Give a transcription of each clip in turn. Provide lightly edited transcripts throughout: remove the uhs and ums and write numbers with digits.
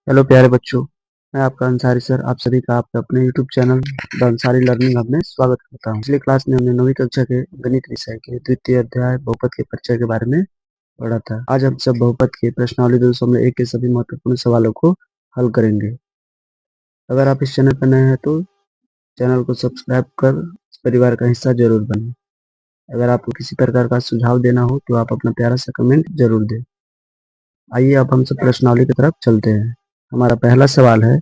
Hello प्यारे बच्चों, मैं आपका अंसारी सर आप सभी का आपके अपने YouTube channel the Ansari learning hub में स्वागत करता हूं। पिछली क्लास में हमने 9वीं कक्षा के गणित विषय के द्वितीय अध्याय बहुपद के परिचय के बारे में पढ़ा था। आज हम सब बहुपद के प्रश्नावली 2.1 के सभी महत्वपूर्ण सवालों को हल करेंगे। अगर आप इस चैनल पर नए हैं तो चैनल को सब्सक्राइब कर इस परिवार का हिस्सा जरूर बने। अगर आपको किसी प्रकार का सुझाव देना हो तो आप अपना प्यारा सा कमेंट जरूर दें। आइए अब हम सब प्रश्नावली की तरफ चलते हैं। हमारा पहला सवाल है,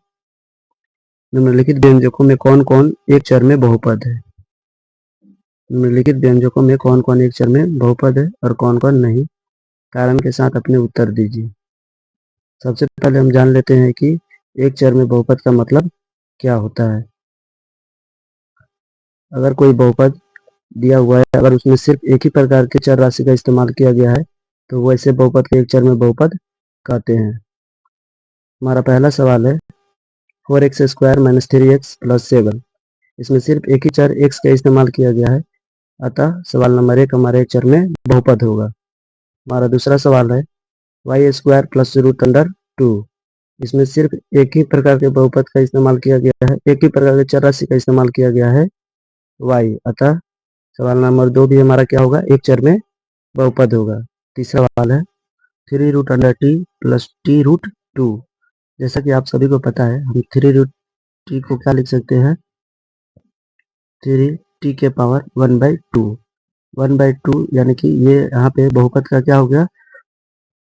निम्नलिखित व्यंजकों में कौन कौन एक चर में बहुपद है। निम्नलिखित व्यंजकों में कौन कौन एक चर में बहुपद है और कौन कौन नहीं, कारण के साथ अपने उत्तर दीजिए। सबसे पहले हम जान लेते हैं कि एक चर में बहुपद का मतलब क्या होता है। अगर कोई बहुपद दिया हुआ है, अगर उसमें सिर्फ एक ही प्रकार के चर राशि का इस्तेमाल किया गया है तो वैसे बहुपद के एक चर में बहुपद कहते हैं। हमारा पहला सवाल है 4x² - 3x + 7। इसमें सिर्फ एक ही चर x का इस्तेमाल किया गया है, अतः सवाल नंबर 1 हमारे एक चर में बहुपद होगा। हमारा दूसरा सवाल है y² + √2। इसमें सिर्फ एक ही प्रकार के बहुपद का इस्तेमाल किया गया है, एक ही प्रकार के चर राशि का इस्तेमाल किया गया है y, अतः सवाल नंबर 2 भी हमारा क्या होगा, एक चर में बहुपद होगा। तीसरा सवाल है 3√t + t√2। जैसा कि आप सभी को पता है, हम 3√t को क्या लिख सकते हैं, 3t के पावर 1/2। 1/2 यानी कि ये यहाँ पे बहुपद का क्या हो गया,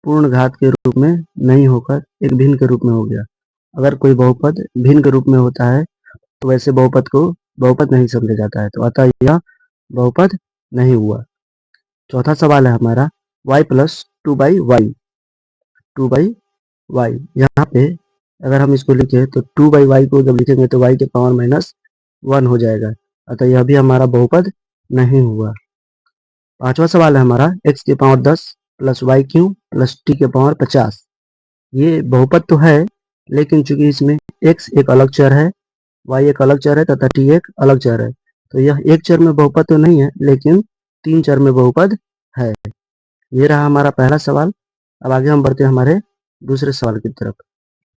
पूर्ण घात के रूप में नहीं होकर एक भिन्न के रूप में हो गया। अगर कोई बहुपद भिन्न के रूप में होता है तो वैसे बहुपद को बहुपद नहीं समझा जाता है, तो अतः यह बहुपद नहीं हुआ। चौथा सवाल है हमारा y + 2/y। 2/y यहाँ पे अगर हम इसको लिखें तो 2/y को जब लिखेंगे तो y के पावर -1 हो जाएगा, अतः यह भी हमारा बहुपद नहीं हुआ। पांचवा सवाल है हमारा x के पावर 10 + y³ + t के पावर 50। ये बहुपद तो है, लेकिन चूंकि इसमें x एक अलग चर है, y एक अलग चर है तथा t एक अलग चर है, तो यह एक चर में बहुपद तो नहीं है, लेकिन 3 चर में बहुपद है। ये रहा हमारा पहला सवाल। अब आगे हम बढ़ते हैं हमारे दूसरे सवाल की तरफ।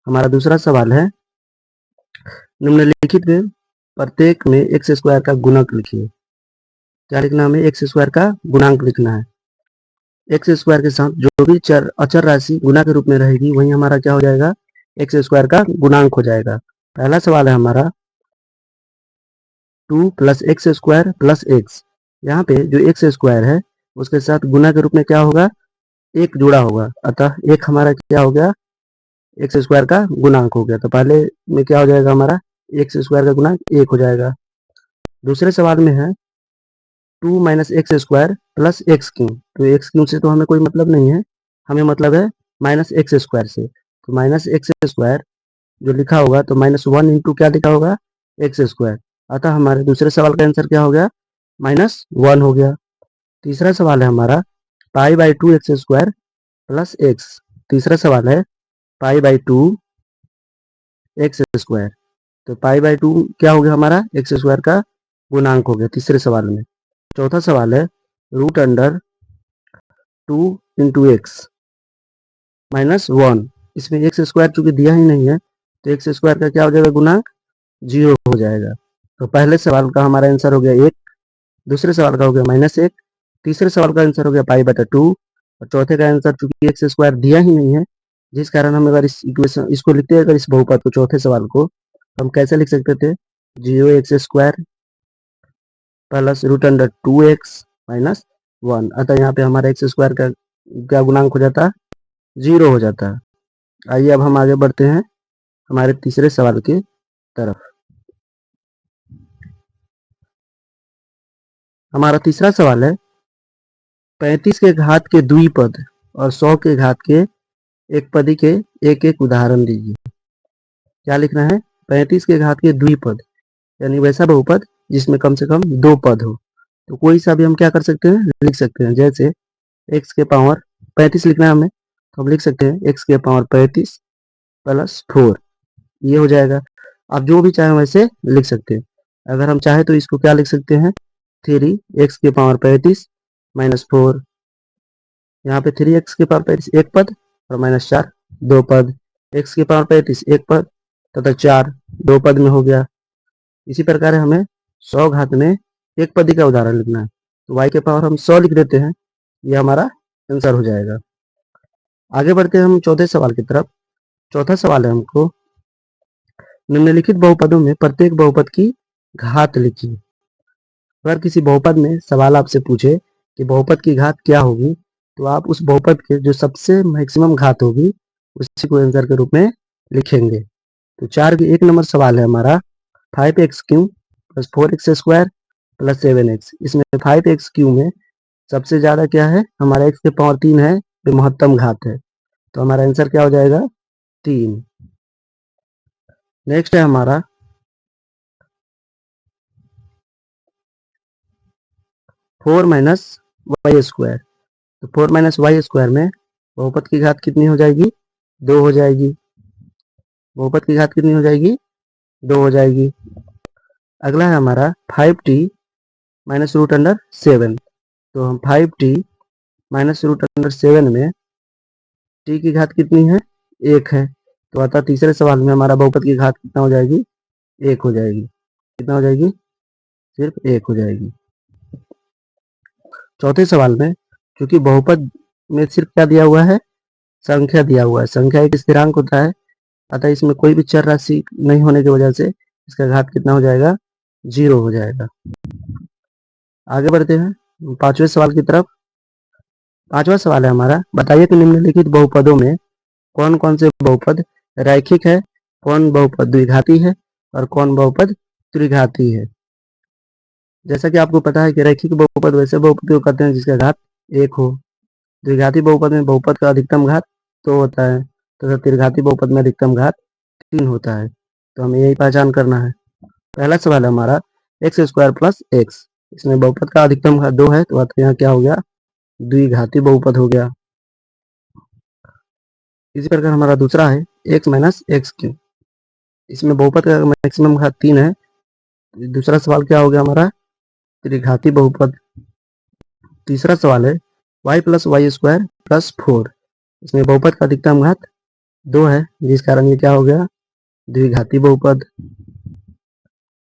हमारा दूसरा सवाल है, निम्नलिखित में प्रत्येक में x² का गुणक लिखिए। क्या लिखना है हमें, x² का गुणांक लिखना है। x² के साथ जो भी अचर राशि गुना के रूप में रहेगी वही हमारा क्या हो जाएगा, x² का गुणांक हो जाएगा। पहला सवाल है हमारा 2 + x² + x। यहाँ पे जो x² है उसके साथ गुना के रूप में क्या होगा, एक जुड़ा होगा, अतः एक हमारा क्या हो गया, x² का गुणांक हो गया। तो पहले में क्या हो जाएगा, हमारा x² का गुणांक 1 हो जाएगा। दूसरे सवाल में है 2 - x² + x³। तो x³ से तो हमें कोई मतलब नहीं है, हमें मतलब है -x² से। तो -x² जो लिखा होगा तो -1 × क्या लिखा होगा, x²। अतः हमारे दूसरे सवाल का आंसर क्या हो गया, -1 हो गया। तीसरा सवाल है हमारा π/2 x² + x। तीसरा सवाल है π/2 x²। तो π/2 क्या हो गया, हमारा x² का गुणांक हो गया तीसरे सवाल में। चौथा सवाल है √2 × x -1। इसमें x² चूंकि दिया ही नहीं है तो x² का क्या हो जाएगा, गुणांक 0 हो जाएगा। तो पहले सवाल का हमारा आंसर हो गया 1, दूसरे सवाल का हो गया -1, तीसरे सवाल का आंसर हो गया π/2 और चौथे का आंसर चूंकि x² दिया ही नहीं है, जिस कारण हम अगर इस इक्वेशन इसको लिखते हैं, अगर इस बहुपद को चौथे सवाल को हम कैसे लिख सकते थे, 0x² + √2x -1। अतः यहाँ पे हमारा x² का क्या गुणांक हो जाता है, 0 हो जाता है। आइए अब हम आगे बढ़ते हैं हमारे तीसरे सवाल की तरफ। हमारा तीसरा सवाल है 35 के घात के द्विपद और 100 के घात के एक पदी के एक एक उदाहरण दीजिए। क्या लिखना है, 35 के घात के द्विपद यानी वैसा बहुपद जिसमें कम से कम 2 पद हो। तो कोई सा भी हम क्या कर सकते हैं, लिख सकते हैं। जैसे x के पावर 35 लिखना है हमें, तो हम लिख सकते हैं x के पावर 35 + 4, ये हो जाएगा। आप जो भी चाहें वैसे लिख सकते हैं। अगर हम चाहें तो इसको क्या लिख सकते हैं, 3x के पावर 35 - 4। यहाँ पे 3x के पावर 35 एक पद और -4 2 पद। x की पावर 35 एक पद तथा 4 दो पद में हो गया। इसी प्रकार हमें 100 घात में एक पदी का उदाहरण लिखना है, तो y के पावर हम 100 लिख देते हैं, ये हमारा आंसर हो जाएगा। आगे बढ़ते हैं हम चौथे सवाल की तरफ। चौथा सवाल है हमको निम्नलिखित बहुपदों में प्रत्येक बहुपद की घात लिखिए। अगर किसी बहुपद में सवाल आपसे पूछे कि बहुपद की घात क्या होगी, तो आप उस बहुपद के जो सबसे मैक्सिमम घात होगी उसी को आंसर के रूप में लिखेंगे। तो 4 की 1 नंबर सवाल है हमारा 5x³ plus 4x² plus 7x। इसमें 5x³ में सबसे ज्यादा क्या है, हमारा x के पावर 3 है, जो महत्तम घात है, तो हमारा आंसर क्या हो जाएगा 3। नेक्स्ट है हमारा 4 माइनस वाई स्क्वायर। तो 4 माइनस वाई स्क्वायर में बहुपद की घात कितनी हो जाएगी, 2 हो जाएगी। बहुपद की घात कितनी हो जाएगी, 2 हो जाएगी। अगला है हमारा 5t माइनस रूट अंडर 7। तो हम 5t माइनस रूट अंडर 7 में t की घात कितनी है, 1 है, तो अतः तीसरे सवाल में हमारा बहुपद की घात कितना हो जाएगी, 1 हो जाएगी। कितना हो जाएगी, सिर्फ 1 हो जाएगी। चौथे सवाल में क्योंकि बहुपद में सिर्फ क्या दिया हुआ है, संख्या दिया हुआ है, संख्या एक स्थिरांक होता है, अतः इसमें कोई भी चर राशि नहीं होने की वजह से इसका घात कितना हो जाएगा, 0 हो जाएगा। आगे बढ़ते हैं पांचवें सवाल की तरफ। पांचवा सवाल है हमारा बताइए कि निम्नलिखित बहुपदों में कौन कौन से बहुपद रैखिक है, कौन बहुपद द्विघाती है और कौन बहुपद त्रिघाती है। जैसा कि आपको पता है कि रैखिक बहुपद वैसे बहुपद को कहते हैं जिसका घात 1 हो। द्विघाती बहुपद में बहुपद का अधिकतम घात 2 होता है तथा त्रिघाती बहुपद में अधिकतम घात 3 होता है। तो हमें यही पहचान करना है। पहला सवाल है हमारा x² प्लस x। इसमें बहुपद का अधिकतम घात 2 है, तो यहाँ क्या हो गया, द्विघाती बहुपद हो गया। इसी प्रकार हमारा दूसरा है x माइनस x³। इसमें बहुपद का मैक्सिमम घात 3 है। दूसरा सवाल क्या हो गया हमारा, त्रिघाती बहुपद। तीसरा सवाल है y प्लस y² प्लस 4। इसमें बहुपद का अधिकतम घात 2 है, जिस कारण ये क्या हो गया, द्विघाती बहुपद।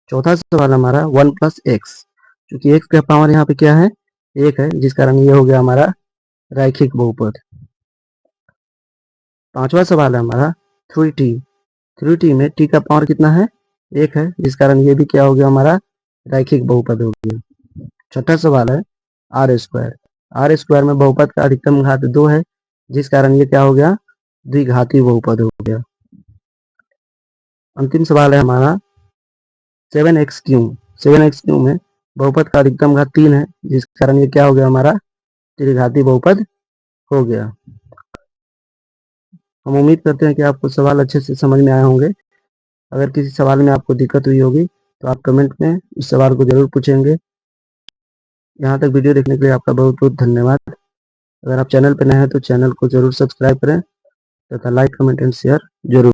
चौथा सवाल हमारा 1 प्लस x। क्योंकि x का पावर यहाँ पे क्या है, 1 है, जिस कारण ये हो गया हमारा रैखिक बहुपद। पांचवा सवाल है हमारा 3t। 3t में t का पावर कितना है, 1 है, जिस कारण ये भी क्या हो गया, हमारा रैखिक बहुपद हो गया। छठा सवाल है r²। r² में बहुपद का अधिकतम घात 2 है, जिस कारण ये क्या हो गया, द्विघाती बहुपद हो गया। अंतिम सवाल है हमारा 7x³ 7x³ में बहुपद का अधिकतम घात 3 है, जिस कारण ये क्या हो गया, हमारा त्रिघाती बहुपद हो गया। हम उम्मीद करते हैं कि आपको सवाल अच्छे से समझ में आए होंगे। अगर किसी सवाल में आपको दिक्कत हुई होगी तो आप कमेंट में इस सवाल को जरूर पूछेंगे। यहाँ तक वीडियो देखने के लिए आपका बहुत बहुत धन्यवाद। अगर आप चैनल पर नए हैं तो चैनल को जरूर सब्सक्राइब करें तथा लाइक कमेंट एंड शेयर जरूर।